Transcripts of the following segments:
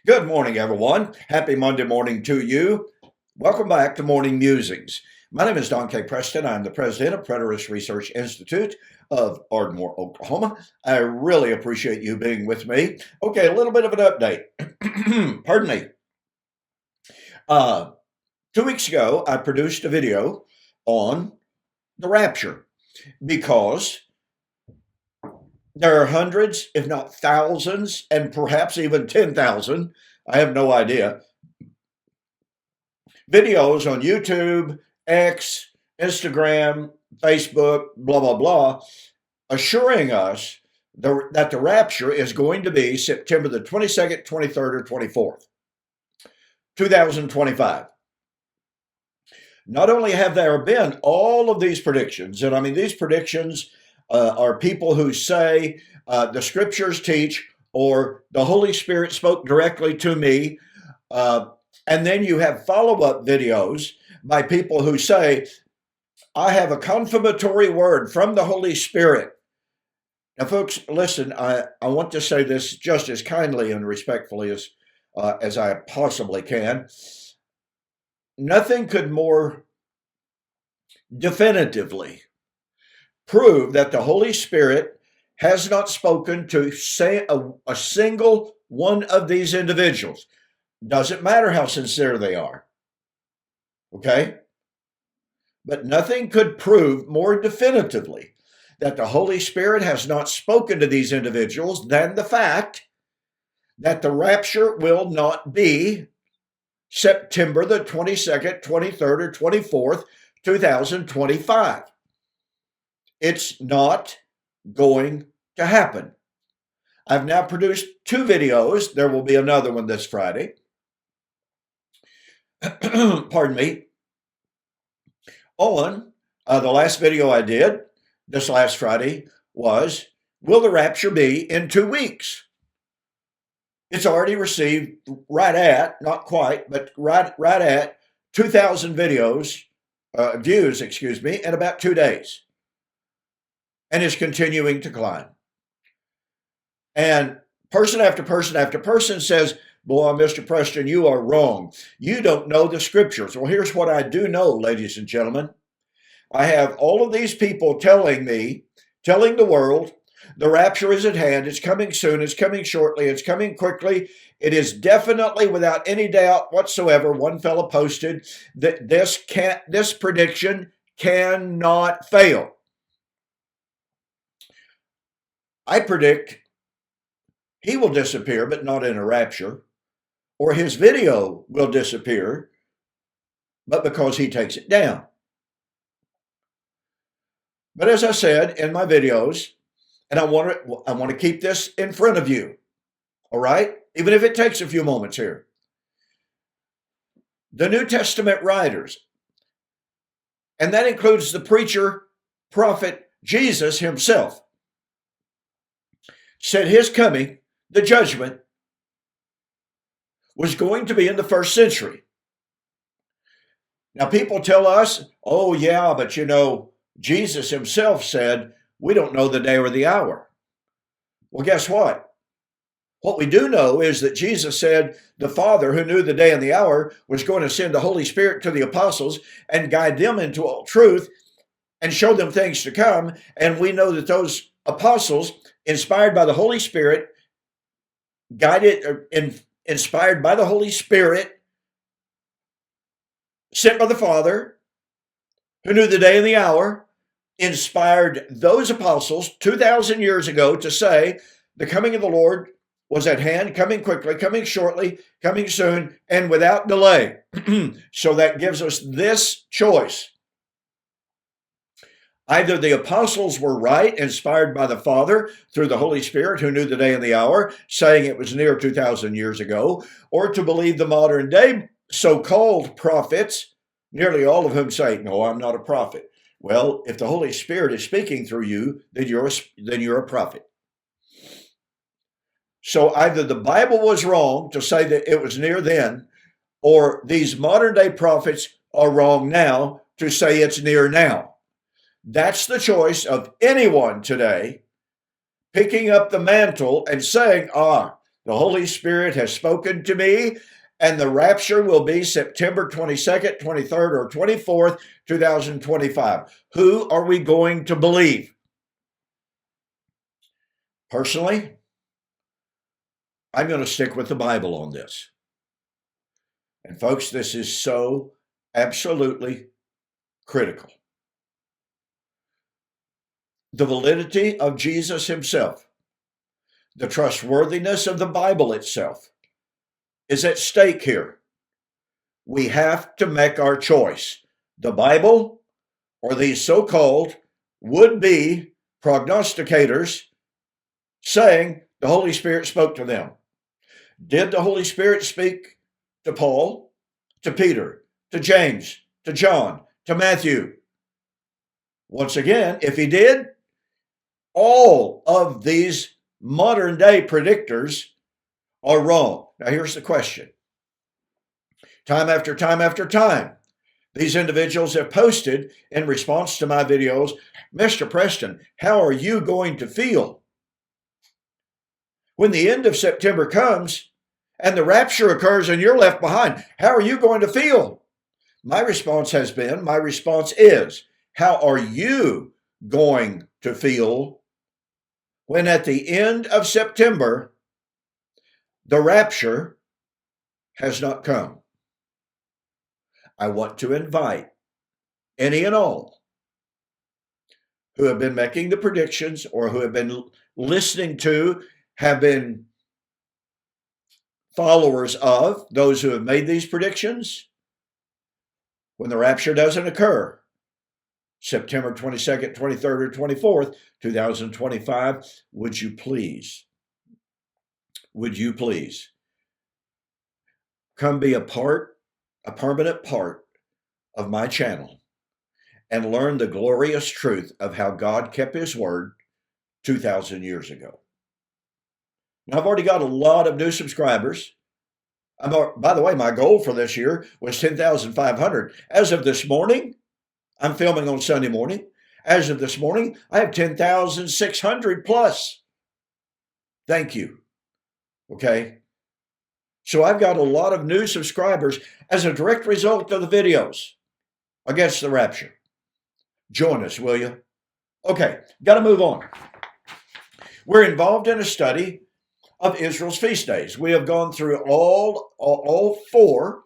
Good morning, everyone. Happy Monday morning to you. Welcome back to Morning Musings. My name is Don K. Preston. I'm the president of Preterist Research Institute of Ardmore, Oklahoma. I really appreciate you being with me. Okay, a little bit of an update. Pardon me. Uh, 2 weeks ago, I produced a video on the rapture because there are hundreds, if not thousands, and perhaps even 10,000, I have no idea, videos on YouTube, X, Instagram, Facebook, blah, blah, blah, assuring us that the rapture is going to be September the 22nd, 23rd, or 24th, 2025. Not only have there been all of these predictions, and I mean, these predictions are people who say the scriptures teach or the Holy Spirit spoke directly to me. And then you have follow-up videos by people who say, I have a confirmatory word from the Holy Spirit. Now, folks, listen, I want to say this just as kindly and respectfully as I possibly can. Nothing could more definitively prove that the Holy Spirit has not spoken to say a single one of these individuals. Doesn't matter how sincere they are. Okay? But nothing could prove more definitively that the Holy Spirit has not spoken to these individuals than the fact that the rapture will not be September the 22nd, 23rd, or 24th, 2025. It's not going to happen. I've now produced 2 videos. There will be another one this Friday. Pardon me. On the last video I did this last Friday was, will the rapture be in 2 weeks? It's already received right at, not quite, but right at 2,000 views, in about 2 days. And is continuing to climb. And person after person after person says, boy, Mr. Preston, you are wrong. You don't know the scriptures. Well, here's what I do know, ladies and gentlemen. I have all of these people telling the world, the rapture is at hand. It's coming soon. It's coming shortly. It's coming quickly. It is definitely, without any doubt whatsoever, one fellow posted that this prediction cannot fail. I predict he will disappear, but not in a rapture, or his video will disappear, but because he takes it down. But as I said in my videos, and I want to keep this in front of you, all right? Even if it takes a few moments here. The New Testament writers, and that includes the preacher, prophet, Jesus himself, said his coming, the judgment, was going to be in the 1st century. Now, people tell us, oh, yeah, but Jesus himself said, we don't know the day or the hour. Well, guess what? What we do know is that Jesus said the Father, who knew the day and the hour, was going to send the Holy Spirit to the apostles and guide them into all truth and show them things to come. And we know that those apostles, inspired by the Holy Spirit, inspired by the Holy Spirit, sent by the Father, who knew the day and the hour, inspired those apostles 2,000 years ago to say the coming of the Lord was at hand, coming quickly, coming shortly, coming soon, and without delay. So that gives us this choice. Either the apostles were right, inspired by the Father through the Holy Spirit, who knew the day and the hour, saying it was near 2,000 years ago, or to believe the modern day so-called prophets, nearly all of whom say, no, I'm not a prophet. Well, if the Holy Spirit is speaking through you, then you're a prophet. So either the Bible was wrong to say that it was near then, or these modern day prophets are wrong now to say it's near now. That's the choice of anyone today picking up the mantle and saying, The Holy Spirit has spoken to me, and the rapture will be September 22nd, 23rd, or 24th, 2025. Who are we going to believe? Personally, I'm going to stick with the Bible on this. And folks, this is so absolutely critical. The validity of Jesus himself, the trustworthiness of the Bible itself is at stake here. We have to make our choice. The Bible or these so-called would-be prognosticators saying the Holy Spirit spoke to them. Did the Holy Spirit speak to Paul, to Peter, to James, to John, to Matthew? Once again, if he did, all of these modern day predictors are wrong. Now, here's the question. Time after time after time, these individuals have posted in response to my videos, Mr. Preston, how are you going to feel when the end of September comes and the rapture occurs and you're left behind? How are you going to feel? My response is, how are you going to feel when at the end of September, the rapture has not come? I want to invite any and all who have been making the predictions or who have been listening to, have been followers of those who have made these predictions. When the rapture doesn't occur, September 22nd, 23rd, or 24th, 2025, would you please come be a permanent part of my channel and learn the glorious truth of how God kept his word 2,000 years ago. Now, I've already got a lot of new subscribers. By the way, my goal for this year was 10,500. As of this morning, I'm filming on Sunday morning. As of this morning, I have 10,600 plus. Thank you. Okay. So I've got a lot of new subscribers as a direct result of the videos against the rapture. Join us, will you? Okay, got to move on. We're involved in a study of Israel's feast days. We have gone through all three,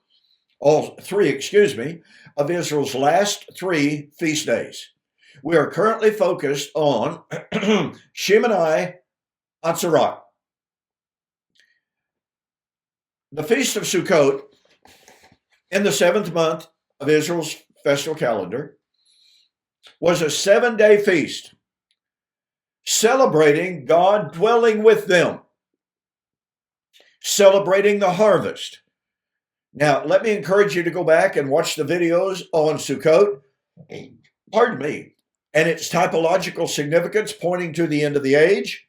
of Israel's last 3 feast days. We are currently focused on Shemeni Atzerat. The Feast of Sukkot in the 7th month of Israel's festal calendar was a 7-day feast celebrating God dwelling with them, celebrating the harvest. Now, let me encourage you to go back and watch the videos on Sukkot, and its typological significance pointing to the end of the age,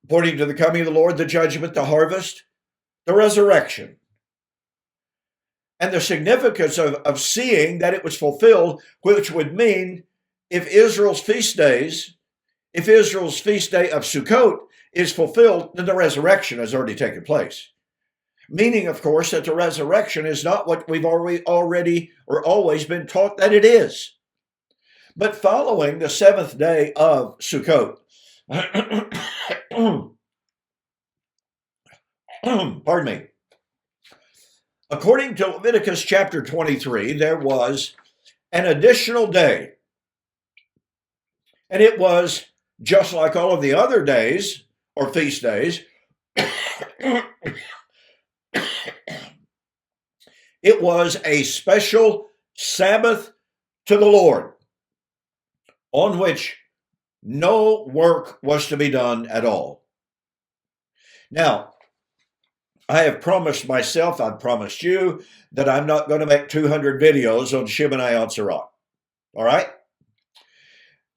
pointing to the coming of the Lord, the judgment, the harvest, the resurrection, and the significance of seeing that it was fulfilled, which would mean if Israel's feast day of Sukkot is fulfilled, then the resurrection has already taken place. Meaning, of course, that the resurrection is not what we've always been taught that it is. But following the 7th day of Sukkot, pardon me, according to Leviticus chapter 23, there was an additional day. And it was just like all of the other days or feast days. It was a special Sabbath to the Lord on which no work was to be done at all. Now, I have promised myself, I've promised you, that I'm not going to make 200 videos on Shemeni Atzerat. All right?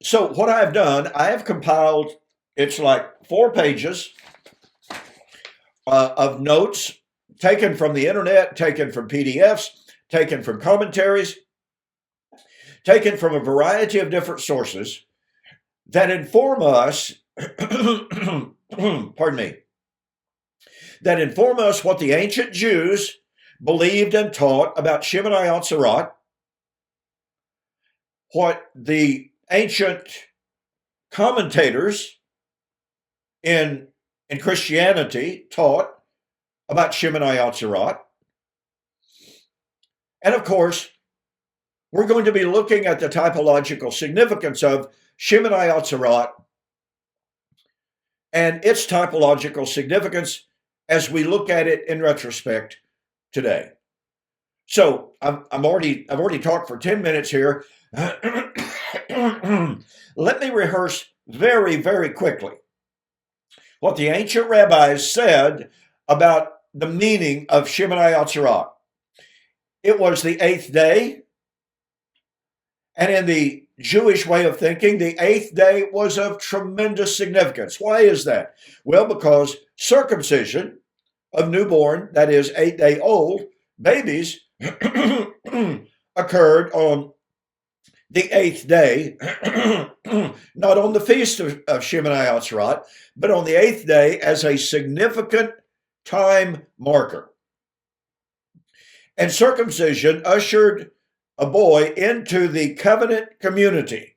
So what I've done, I have compiled, it's like 4 pages of notes taken from the internet, taken from PDFs, taken from commentaries, taken from a variety of different sources that inform us, pardon me, that inform us what the ancient Jews believed and taught about Shemeni Atzerat, what the ancient commentators in Christianity taught about Shemeni Atzerat. And of course, we're going to be looking at the typological significance of Shemeni Atzerat and its typological significance as we look at it in retrospect today. So I've already talked for 10 minutes here. Let me rehearse very, very quickly what the ancient rabbis said about the meaning of Shemeni Atzerat. It was the 8th day, and in the Jewish way of thinking, the 8th day was of tremendous significance. Why is that? Well, because circumcision of newborn, that is 8-day-old babies, occurred on the 8th day, not on the feast of Shemeni Atzerat, but on the 8th day as a significant time marker. And circumcision ushered a boy into the covenant community.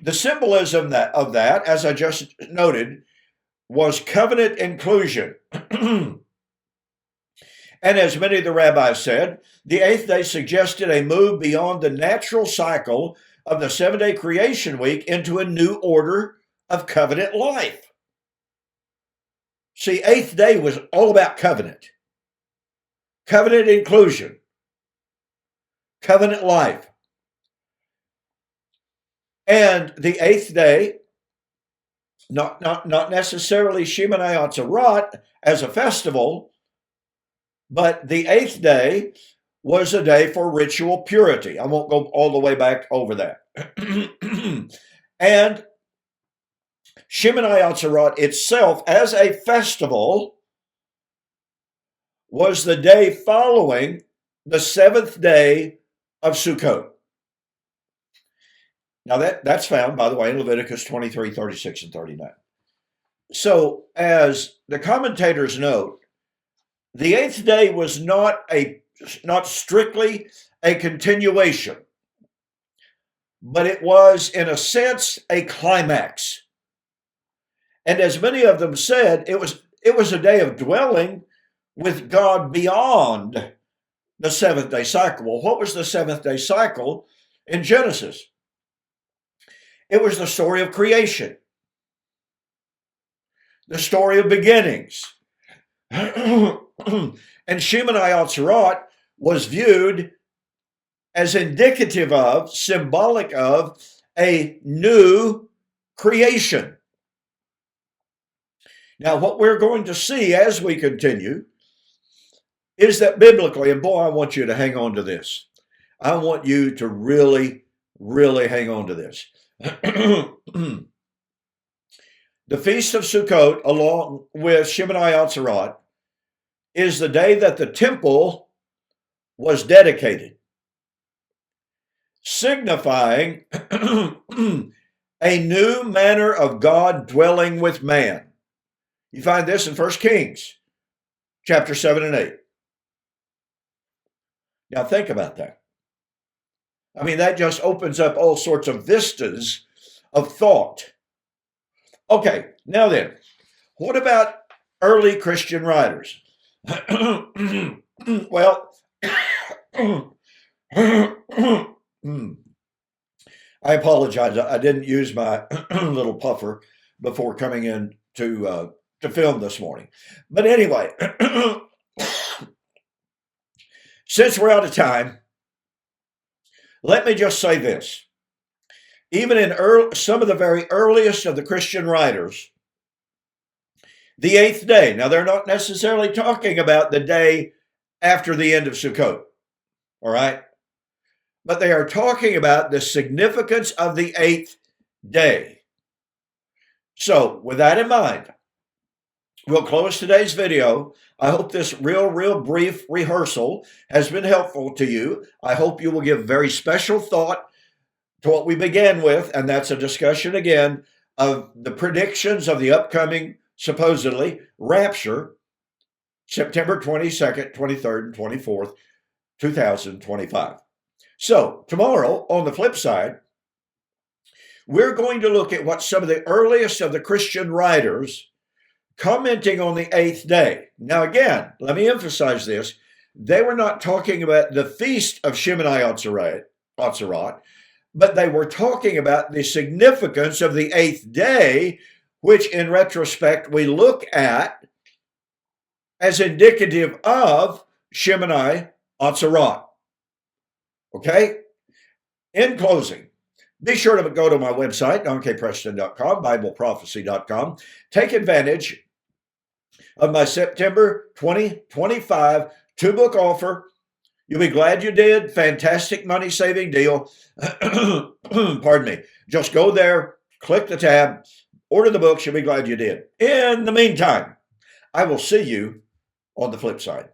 The symbolism of that, as I just noted, was covenant inclusion. And as many of the rabbis said, the 8th day suggested a move beyond the natural cycle of the 7-day creation week into a new order of covenant life. See, 8th day was all about covenant inclusion, covenant life. And the 8th day, not necessarily Shemeni Atzerat as a festival, but the 8th day was a day for ritual purity. I won't go all the way back over that. And Shemeni Atzerat itself as a festival was the day following the 7th day of Sukkot. Now that's found, by the way, in Leviticus 23, 36, and 39. So as the commentators note, the 8th day was not strictly a continuation, but it was, in a sense, a climax. And as many of them said, it was a day of dwelling with God beyond the 7th day cycle. Well, what was the 7th day cycle in Genesis? It was the story of creation, the story of beginnings. And Shemeni Atzerat was viewed as indicative of, symbolic of, a new creation. Now, what we're going to see as we continue is that biblically, and boy, I want you to hang on to this. I want you to really, really hang on to this. The Feast of Sukkot, along with Shemeni Atzerat, is the day that the temple was dedicated, signifying a new manner of God dwelling with man. You find this in 1 Kings, chapter 7 and 8. Now think about that. I mean, that just opens up all sorts of vistas of thought. Okay, now then, what about early Christian writers? Well, I apologize. I didn't use my little puffer before coming in to film this morning. But anyway, since we're out of time, let me just say this. Even in some of the very earliest of the Christian writers, the 8th day, now they're not necessarily talking about the day after the end of Sukkot, all right? But they are talking about the significance of the 8th day. So with that in mind, we'll close today's video. I hope this real brief rehearsal has been helpful to you. I hope you will give very special thought to what we began with, and that's a discussion again of the predictions of the upcoming supposedly rapture, September 22nd, 23rd, and 24th, 2025. So tomorrow, on the flip side, we're going to look at what some of the earliest of the Christian writers commenting on the eighth day. Now, again, let me emphasize this. They were not talking about the feast of Shemeni Atzerat, but they were talking about the significance of the eighth day, which in retrospect we look at as indicative of Shemeni Atzerat. Okay? In closing, be sure to go to my website, donkpreston.com, bibleprophecy.com. Take advantage of my September 2025 two-book offer. You'll be glad you did. Fantastic money-saving deal. Pardon me. Just go there, click the tab, order the books. You'll be glad you did. In the meantime, I will see you on the flip side.